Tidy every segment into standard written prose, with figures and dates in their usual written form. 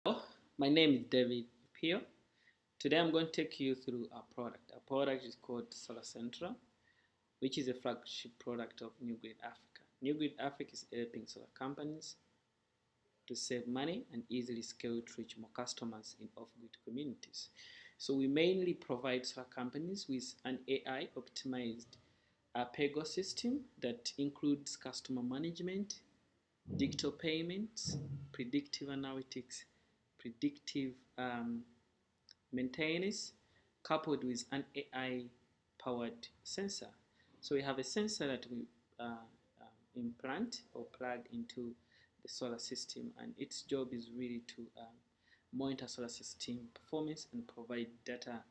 Hello, my name is David Pio. Today I'm going to take you through our product. Our product is called Solarsentra, which is a flagship product of gnuGrid Africa. gnuGrid Africa is helping solar companies to save money and easily scale to reach more customers in off-grid communities. So we mainly provide solar companies with an AI optimized PayGo system that includes customer management, digital payments, predictive analytics, predictive maintenance, coupled with an AI powered sensor. So we have a sensor that we implant or plug into the solar system, and its job is really to monitor solar system performance and provide data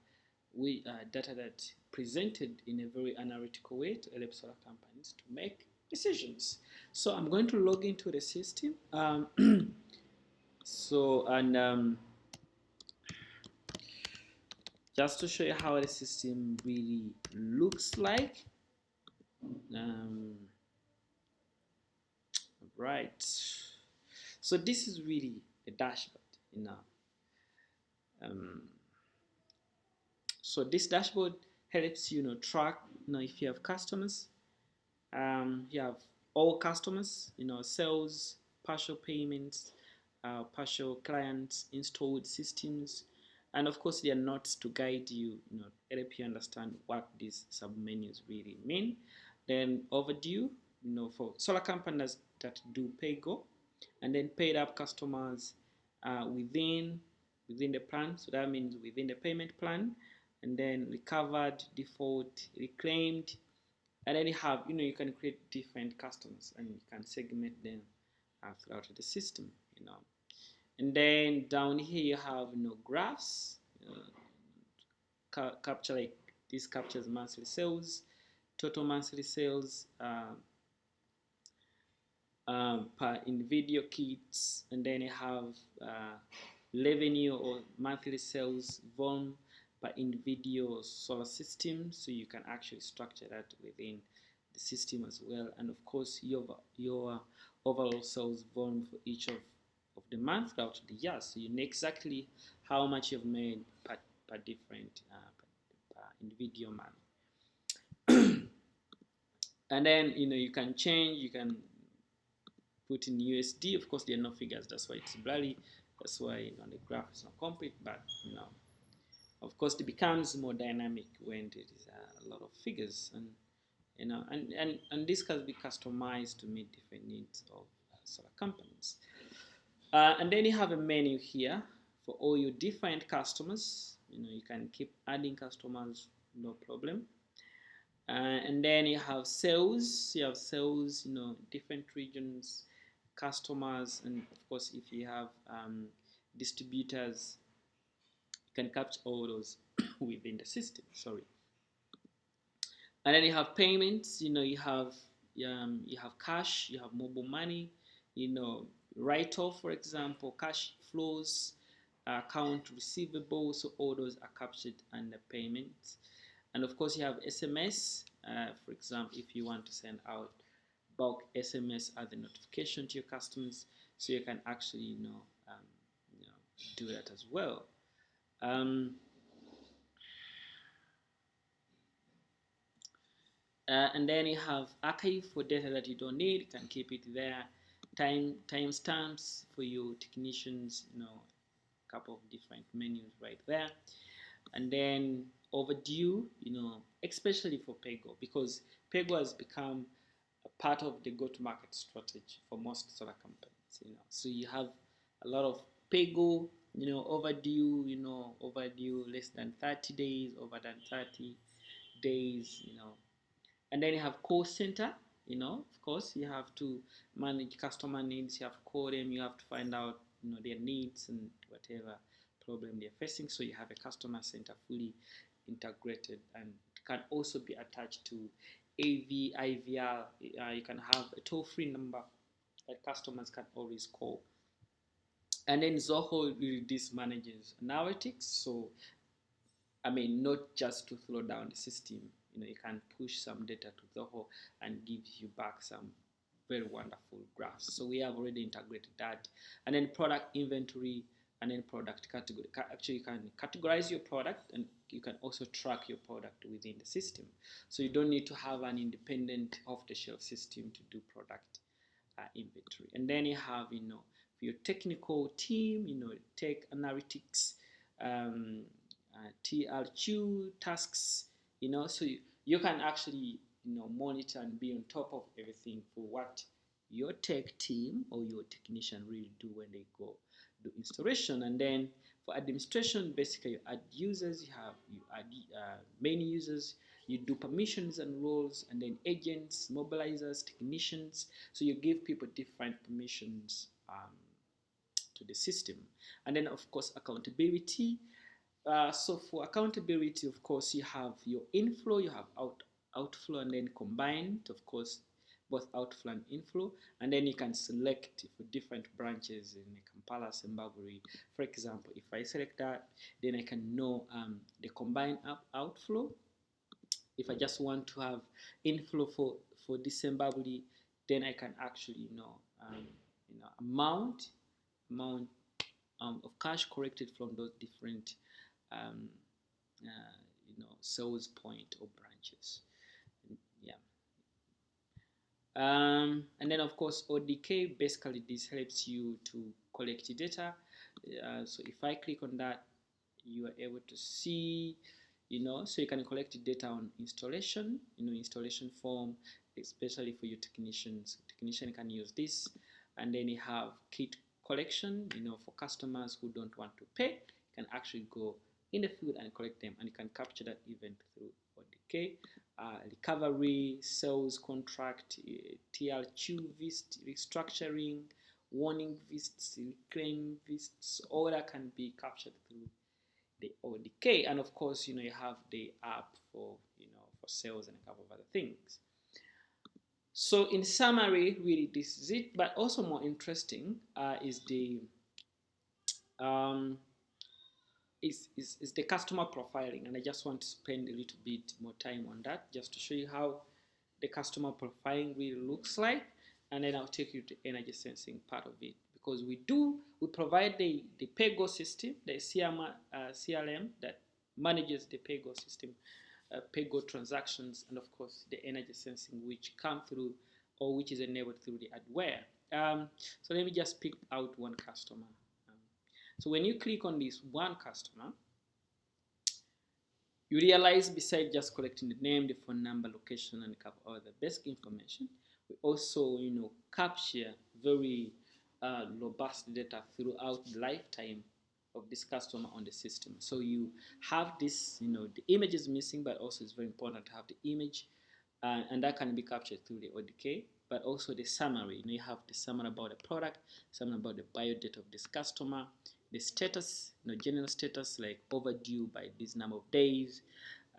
that presented in a very analytical way to help solar companies to make decisions. So I'm going to log into the system. So and Just to show you how the system really looks like. Um, right. So this is really a dashboard. Um, so this dashboard helps track if you have customers. You have all customers, sales, partial payments, partial clients, installed systems, and of course there are notes to guide you, help you understand what these submenus really mean. Then overdue, for solar companies that do PayGo, and then paid up customers within the plan. So that means within the payment plan, and then recovered, default, reclaimed, and then you can create different customers and you can segment them throughout the system. And then down here you have graphs, capture, like this captures monthly sales, total monthly sales per individual kits, and then you have revenue or monthly sales volume per individual solar system, so you can actually structure that within the system as well. And of course your overall sales volume for each of the month throughout the year, so you know exactly how much you've made per different per individual month. And then you can change, you can put in USD. Of course there are no figures, that's why it's blurry, that's why the graph is not complete, but of course it becomes more dynamic when there is a lot of figures, and this can be customized to meet different needs of solar companies. And then you have a menu here for all your different customers. You can keep adding customers, no problem. And then you have sales. You have sales, different regions, customers, and of course, if you have distributors, you can capture all those within the system. Sorry. And then you have payments. You have cash. You have mobile money. Write-off, for example, cash flows, account receivable. So all those are captured under payments. And of course, you have SMS. For example, if you want to send out bulk SMS as a notification to your customers, so you can actually do that as well. And then you have archive for data that you don't need. You can keep it there. Timestamps for your technicians. A couple of different menus right there. And then overdue, especially for PayGo, because PayGo has become a part of the go-to-market strategy for most solar companies. So you have a lot of PayGo, overdue less than 30 days, over than 30 days. And then you have call center. Of course you have to manage customer needs. You have to call them, you have to find out their needs and whatever problem they're facing. So you have a customer center fully integrated, and it can also be attached to AV, IVR. You can have a toll-free number that customers can always call. And then Zoho this manages analytics. So not just to slow down the system. You can push some data to Zoho and give you back some very wonderful graphs. So we have already integrated that. And then product inventory and then product category. Actually, you can categorize your product, and you can also track your product within the system. So you don't need to have an independent off-the-shelf system to do product inventory. And then you have, for your technical team, tech analytics, um, TLQ tasks, so you can actually, monitor and be on top of everything for what your tech team or your technician really do when they go do installation. And then for administration, basically you add users, you add main users, you do permissions and roles, and then agents, mobilizers, technicians. So you give people different permissions to the system. And then of course accountability. So for accountability, of course, you have your inflow, you have outflow, and then combined, of course, both outflow and inflow. And then you can select for different branches in Kampala, Zimbabwe. For example, if I select that, then I can know the combined outflow. If I just want to have inflow for this Zimbabwe, then I can actually amount of cash collected from those different um, sales point or branches. Yeah. And then of course ODK, basically this helps you to collect data. So if I click on that, you are able to see, so you can collect data on installation, installation form, especially for your technicians. Technician can use this. And then you have kit collection, for customers who don't want to pay, you can actually go in the field and collect them, and you can capture that event through ODK. Recovery, sales contract, TLQ visit, restructuring, warning visits, reclaim visits, all that can be captured through the ODK. And of course, you have the app for sales and a couple of other things. So in summary, really this is it. But also more interesting is the is the customer profiling, and I just want to spend a little bit more time on that just to show you how the customer profiling really looks like, and then I'll take you to energy sensing part of it, because we provide the PayGo system, the CRM that manages the PayGo system, PayGo transactions, and of course the energy sensing which come through or which is enabled through the hardware. So let me just pick out one customer. So when you click on this one customer, you realize besides just collecting the name, the phone number, location, and a couple other basic information, we also capture very robust data throughout the lifetime of this customer on the system. So you have this, the image is missing, but also it's very important to have the image, and that can be captured through the ODK. But also the summary, you have the summary about the product, summary about the biodata of this customer, the status, general status like overdue by this number of days,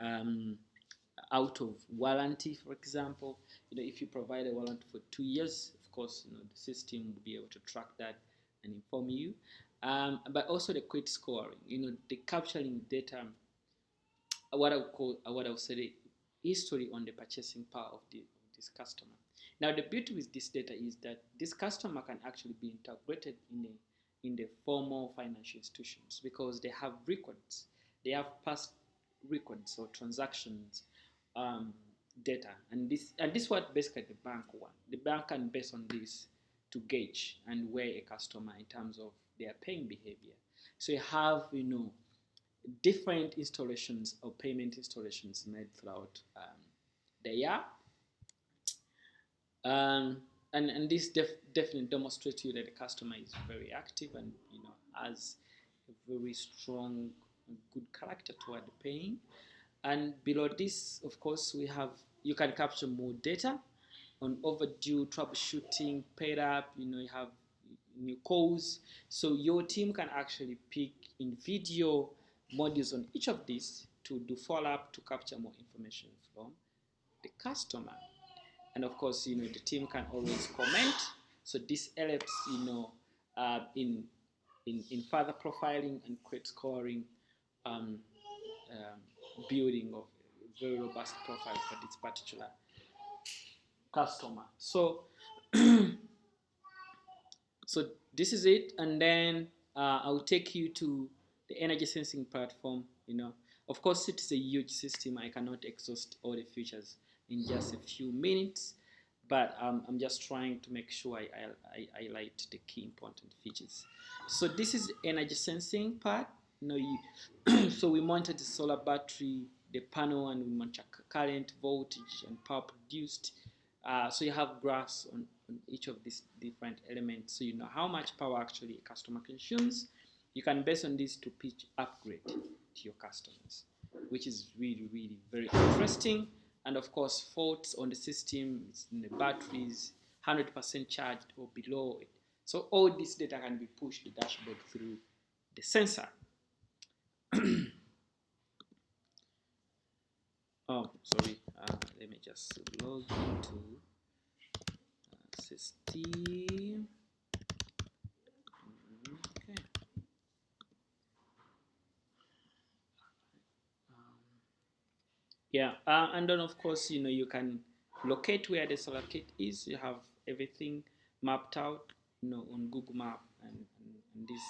out of warranty, for example. If you provide a warranty for 2 years, of course, the system will be able to track that and inform you. But also the credit scoring, the capturing data, what I would say the history on the purchasing power of this customer. Now the beauty with this data is that this customer can actually be integrated in the formal financial institutions, because they have records, they have past records or transactions data, and this what basically the bank want. The bank can base on this to gauge and weigh a customer in terms of their paying behavior. So you have different installations or payment installations made throughout the year. And this definitely demonstrates to you that the customer is very active and has a very strong, good character toward the paying. And below this, of course, you can capture more data on overdue, troubleshooting, paid up. You have new calls, so your team can actually pick in video modules on each of these to do follow-up to capture more information from the customer. And of course, the team can always comment. So this helps, in further profiling and credit scoring, building of a very robust profile for this particular customer. So, so this is it. And then I will take you to the energy sensing platform. Of course, it is a huge system. I cannot exhaust all the features in just a few minutes, but I'm just trying to make sure I highlight the key important features. So this is the energy sensing part. So we monitor the solar battery, the panel, and we monitor current, voltage, and power produced. So you have graphs on each of these different elements, so you know how much power actually a customer consumes. You can base on this to pitch upgrade to your customers, which is really, really very interesting. And of course, faults on the system, in the batteries, 100% charged or below it. So all this data can be pushed to the dashboard through the sensor. Oh, sorry. Let me just log into system. Okay. Yeah, and then of course, you can locate where the solar kit is. You have everything mapped out, on Google Map, and this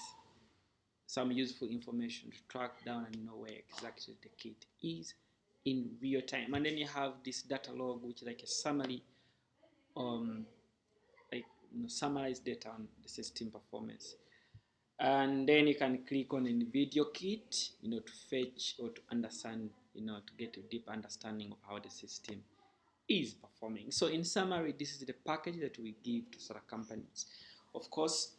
some useful information to track down and know where exactly the kit is in real time. And then you have this data log, which is like a summary, like summarize data on the system performance. And then you can click on a video kit, to fetch or to understand, to get a deep understanding of how the system is performing. So in summary, this is the package that we give to solar companies. Of course,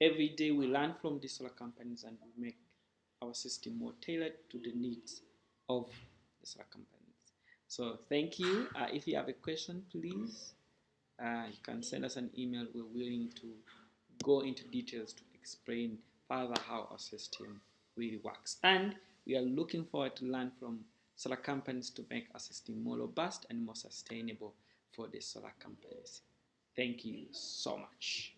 every day we learn from the solar companies and we make our system more tailored to the needs of the solar companies. So thank you. If you have a question, please, you can send us an email. We're willing to go into details to explain further how our system really works. And we are looking forward to learn from solar companies to make our system more robust and more sustainable for the solar companies. Thank you so much.